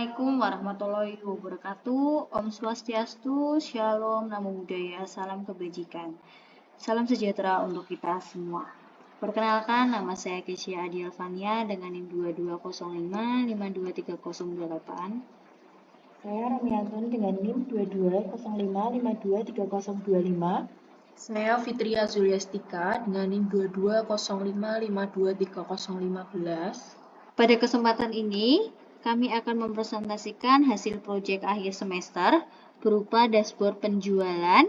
Assalamualaikum warahmatullahi wabarakatuh. Om Swastiastu, Shalom, Namo Buddhaya, Salam Kebajikan. Salam sejahtera untuk kita semua. Perkenalkan, nama saya Kesia Adi Alfania dengan NIM 2205 52308. Saya Romiantun dengan NIM 2205523025. Saya Fitria Zuliastika dengan NIM 2205523015. Pada kesempatan ini, kami akan mempresentasikan hasil proyek akhir semester berupa dashboard penjualan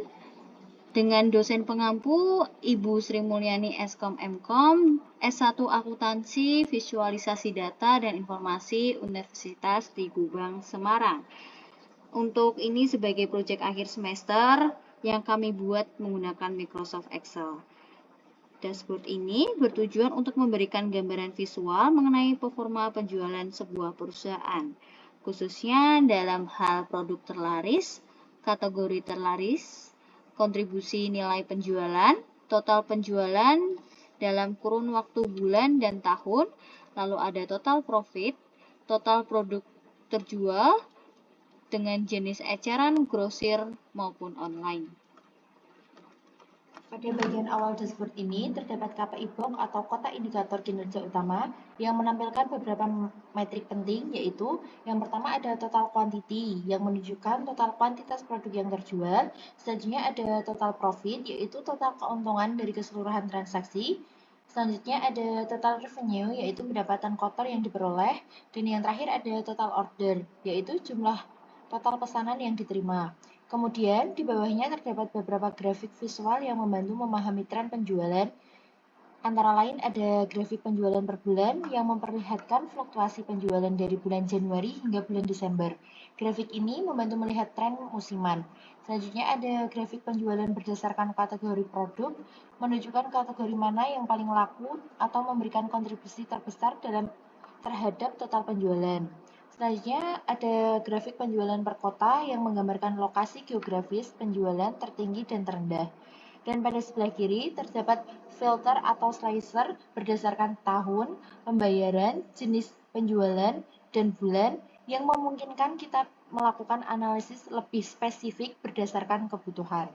dengan dosen pengampu Ibu Sri Mulyani Eskom Mkom, S1 Akuntansi, Visualisasi Data dan Informasi Universitas di Gubang, Semarang. Untuk ini sebagai proyek akhir semester yang kami buat menggunakan Microsoft Excel. Dashboard ini bertujuan untuk memberikan gambaran visual mengenai performa penjualan sebuah perusahaan, khususnya dalam hal produk terlaris, kategori terlaris, kontribusi nilai penjualan, total penjualan dalam kurun waktu bulan dan tahun, lalu ada total profit, total produk terjual dengan jenis eceran, grosir, maupun online. Pada bagian awal dashboard ini terdapat KPI box atau kotak indikator kinerja utama yang menampilkan beberapa metrik penting, yaitu yang pertama ada total quantity yang menunjukkan total kuantitas produk yang terjual. Selanjutnya ada total profit, yaitu total keuntungan dari keseluruhan transaksi. Selanjutnya ada total revenue, yaitu pendapatan kotor yang diperoleh. Dan yang terakhir ada total order, yaitu jumlah total pesanan yang diterima. Kemudian di bawahnya terdapat beberapa grafik visual yang membantu memahami tren penjualan. Antara lain ada grafik penjualan per bulan yang memperlihatkan fluktuasi penjualan dari bulan Januari hingga bulan Desember. Grafik ini membantu melihat tren musiman. Selanjutnya ada grafik penjualan berdasarkan kategori produk, menunjukkan kategori mana yang paling laku atau memberikan kontribusi terbesar terhadap total penjualan. Selanjutnya ada grafik penjualan per kota yang menggambarkan lokasi geografis penjualan tertinggi dan terendah. Dan pada sebelah kiri terdapat filter atau slicer berdasarkan tahun, pembayaran, jenis penjualan, dan bulan yang memungkinkan kita melakukan analisis lebih spesifik berdasarkan kebutuhan.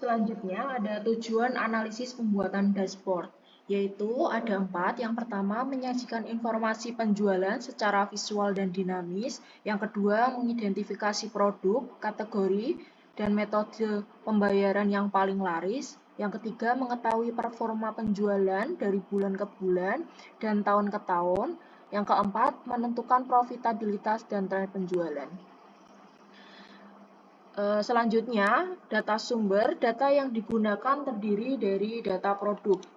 Selanjutnya ada tujuan analisis pembuatan dashboard, yaitu ada 4. Yang pertama, menyajikan informasi penjualan secara visual dan dinamis. Yang kedua, mengidentifikasi produk, kategori, dan metode pembayaran yang paling laris. Yang ketiga, mengetahui performa penjualan dari bulan ke bulan dan tahun ke tahun. Yang keempat, menentukan profitabilitas dan tren penjualan. Selanjutnya, data sumber. Data yang digunakan terdiri dari data produk.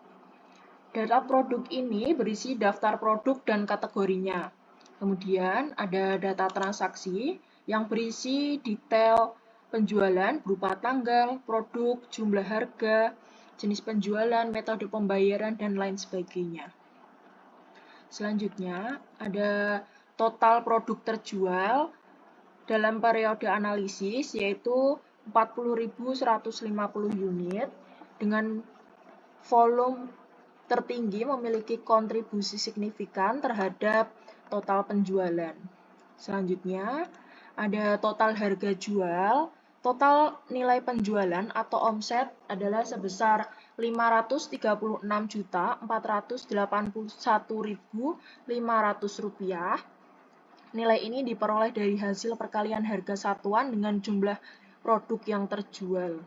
Data produk ini berisi daftar produk dan kategorinya. Kemudian ada data transaksi yang berisi detail penjualan berupa tanggal, produk, jumlah harga, jenis penjualan, metode pembayaran, dan lain sebagainya. Selanjutnya, ada total produk terjual dalam periode analisis, yaitu 40.150 unit dengan volume tertinggi memiliki kontribusi signifikan terhadap total penjualan. Selanjutnya, ada total harga jual. Total nilai penjualan atau omset adalah sebesar Rp534.681.500. Nilai ini diperoleh dari hasil perkalian harga satuan dengan jumlah produk yang terjual.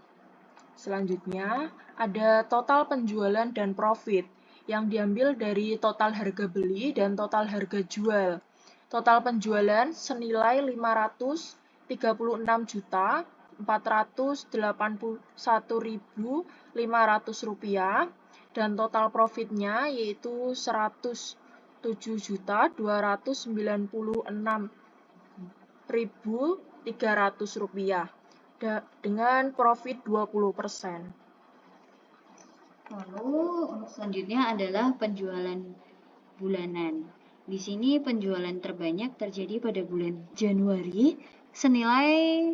Selanjutnya, ada total penjualan dan profit yang diambil dari total harga beli dan total harga jual. Total penjualan senilai Rp536.481.500 dan total profitnya yaitu Rp107.296.300 dengan profit 20%. Lalu untuk selanjutnya adalah penjualan bulanan. Di sini penjualan terbanyak terjadi pada bulan Januari senilai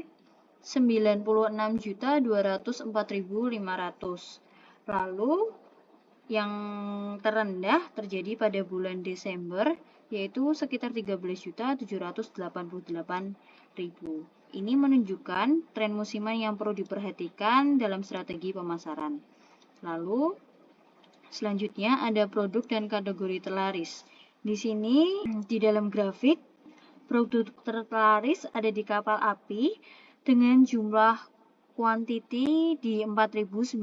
96.204.500. Lalu yang terendah terjadi pada bulan Desember yaitu sekitar 13.788.000. Ini menunjukkan tren musiman yang perlu diperhatikan dalam strategi pemasaran. Lalu, selanjutnya ada produk dan kategori terlaris. Di sini, di dalam grafik, produk terlaris ada di kapal api dengan jumlah kuantiti di 4.909.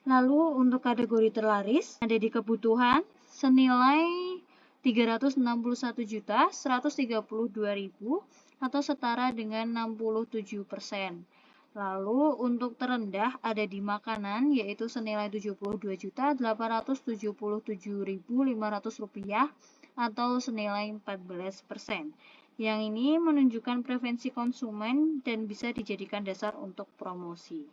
Lalu untuk kategori terlaris ada di kebutuhan senilai 361.132.000 atau setara dengan 67%. Lalu untuk terendah ada di makanan yaitu senilai 72.877.500 rupiah atau senilai 14%. Yang ini menunjukkan preferensi konsumen dan bisa dijadikan dasar untuk promosi.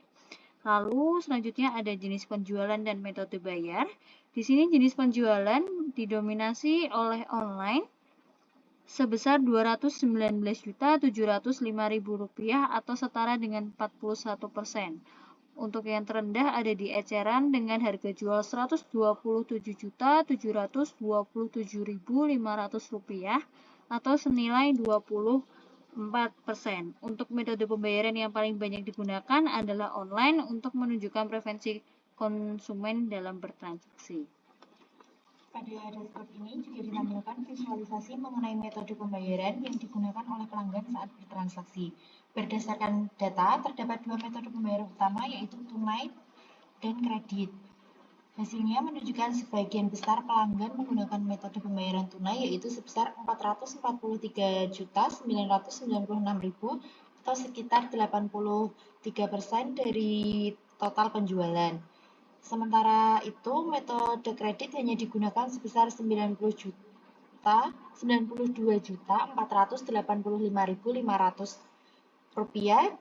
Lalu selanjutnya ada jenis penjualan dan metode bayar. Di sini jenis penjualan didominasi oleh online sebesar Rp219.705.000 atau setara dengan 41%. Untuk yang terendah ada di eceran dengan harga jual Rp127.727.500 atau senilai 24%. Untuk metode pembayaran yang paling banyak digunakan adalah online untuk menunjukkan preferensi konsumen dalam bertransaksi. Pada dashboard ini juga ditampilkan visualisasi mengenai metode pembayaran yang digunakan oleh pelanggan saat bertransaksi. Berdasarkan data, terdapat dua metode pembayaran utama yaitu tunai dan kredit. Hasilnya menunjukkan sebagian besar pelanggan menggunakan metode pembayaran tunai yaitu sebesar 443.996.000 atau sekitar 83% dari total penjualan. Sementara itu, metode kredit hanya digunakan sebesar 92.485.500 rupiah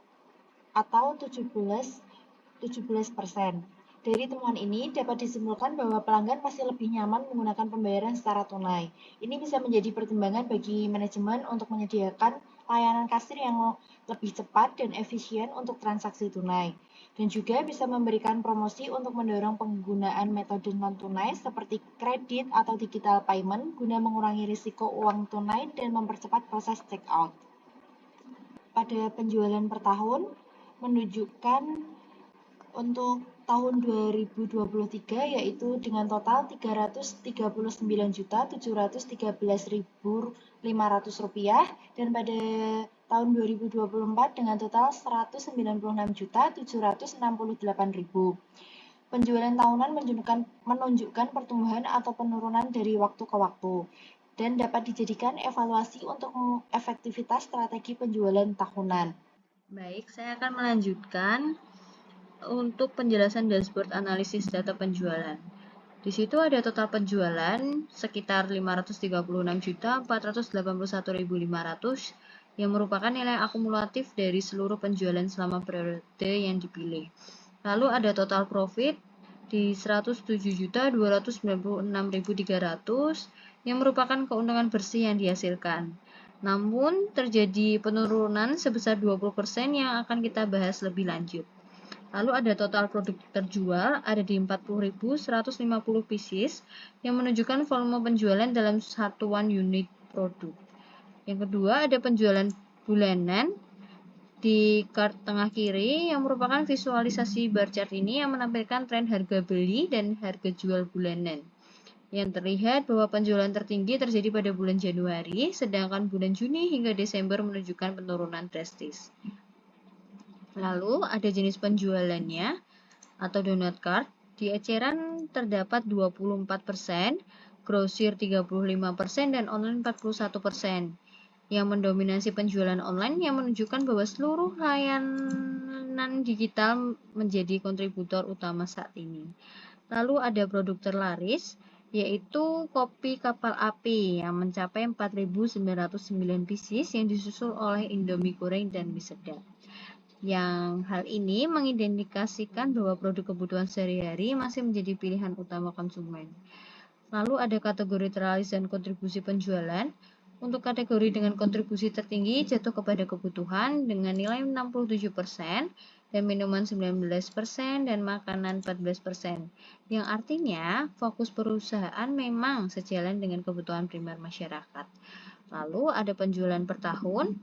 atau 17%. Dari temuan ini dapat disimpulkan bahwa pelanggan pasti lebih nyaman menggunakan pembayaran secara tunai. Ini bisa menjadi pertimbangan bagi manajemen untuk menyediakan layanan kasir yang lebih cepat dan efisien untuk transaksi tunai. Dan juga bisa memberikan promosi untuk mendorong penggunaan metode non-tunai seperti kredit atau digital payment guna mengurangi risiko uang tunai dan mempercepat proses check-out. Pada penjualan per tahun menunjukkan untuk tahun 2023 yaitu dengan total Rp339.713.500 dan pada tahun 2024 dengan total Rp196.768.000. Penjualan tahunan menunjukkan pertumbuhan atau penurunan dari waktu ke waktu dan dapat dijadikan evaluasi untuk efektivitas strategi penjualan tahunan. Baik, saya akan melanjutkan untuk penjelasan dashboard analisis data penjualan. Di situ ada total penjualan sekitar 536.481.500 yang merupakan nilai akumulatif dari seluruh penjualan selama periode yang dipilih. Lalu ada total profit di 107.296.300 yang merupakan keuntungan bersih yang dihasilkan. Namun terjadi penurunan sebesar 20% yang akan kita bahas lebih lanjut. Lalu ada total produk terjual ada di 40.150 pieces yang menunjukkan volume penjualan dalam satuan unit produk. Yang kedua ada penjualan bulanan di chart tengah kiri yang merupakan visualisasi bar chart ini yang menampilkan tren harga beli dan harga jual bulanan. Yang terlihat bahwa penjualan tertinggi terjadi pada bulan Januari, sedangkan bulan Juni hingga Desember menunjukkan penurunan drastis. Lalu ada jenis penjualannya atau donut cart. Di eceran terdapat 24%, grosir 35% dan online 41%. Yang mendominasi penjualan online yang menunjukkan bahwa seluruh layanan digital menjadi kontributor utama saat ini. Lalu ada produk terlaris yaitu kopi kapal api yang mencapai 4.909 pieces yang disusul oleh Indomie goreng dan mie sedap. Yang hal ini mengindikasikan bahwa produk kebutuhan sehari-hari masih menjadi pilihan utama konsumen. Lalu ada kategori terlaris dan kontribusi penjualan. Untuk kategori dengan kontribusi tertinggi jatuh kepada kebutuhan dengan nilai 67%, dan minuman 19%, dan makanan 14%. Yang artinya fokus perusahaan memang sejalan dengan kebutuhan primer masyarakat. Lalu ada penjualan per tahun.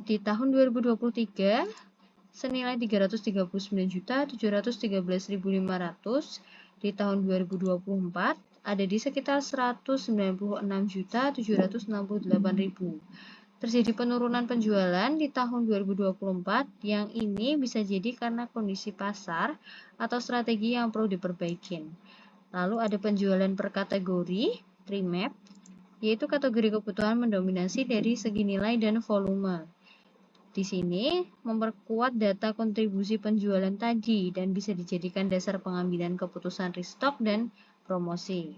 Di tahun 2023 senilai 339.713.500. Di tahun 2024 ada di sekitar 196.768.000. Terjadi penurunan penjualan di tahun 2024 yang ini bisa jadi karena kondisi pasar atau strategi yang perlu diperbaiki. Lalu ada penjualan per kategori, trimap, yaitu kategori kebutuhan mendominasi dari segi nilai dan volume. Di sini memperkuat data kontribusi penjualan tadi dan bisa dijadikan dasar pengambilan keputusan restock dan promosi.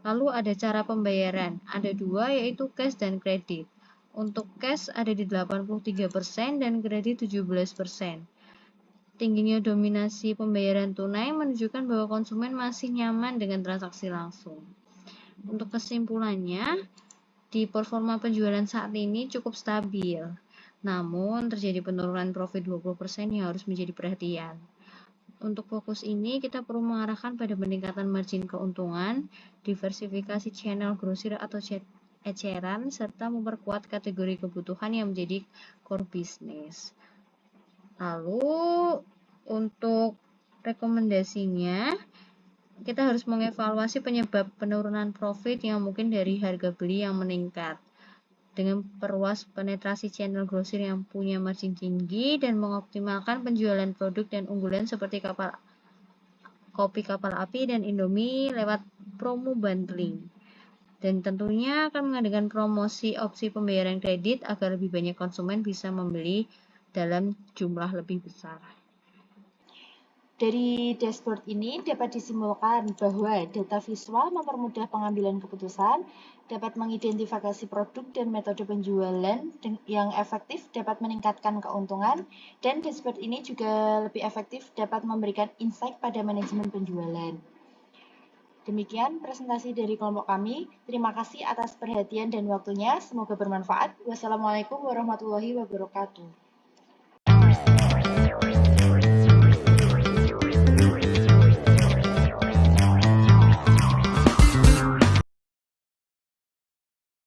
Lalu ada cara pembayaran, ada dua yaitu cash dan kredit. Untuk cash ada di 83% dan kredit 17%. Tingginya dominasi pembayaran tunai menunjukkan bahwa konsumen masih nyaman dengan transaksi langsung. Untuk kesimpulannya, di performa penjualan saat ini cukup stabil. Namun terjadi penurunan profit 20% yang harus menjadi perhatian. Untuk fokus ini kita perlu mengarahkan pada peningkatan margin keuntungan, diversifikasi channel grosir atau eceran, serta memperkuat kategori kebutuhan yang menjadi core business. Lalu untuk rekomendasinya, kita harus mengevaluasi penyebab penurunan profit yang mungkin dari harga beli yang meningkat. Dengan perluas penetrasi channel grosir yang punya margin tinggi dan mengoptimalkan penjualan produk dan unggulan seperti kopi kapal api dan Indomie lewat promo bundling. Dan tentunya akan mengadakan promosi opsi pembayaran kredit agar lebih banyak konsumen bisa membeli dalam jumlah lebih besar. Dari dashboard ini dapat disimpulkan bahwa data visual mempermudah pengambilan keputusan, dapat mengidentifikasi produk dan metode penjualan yang efektif, dapat meningkatkan keuntungan, dan dashboard ini juga lebih efektif dapat memberikan insight pada manajemen penjualan. Demikian presentasi dari kelompok kami. Terima kasih atas perhatian dan waktunya. Semoga bermanfaat. Wassalamualaikum warahmatullahi wabarakatuh.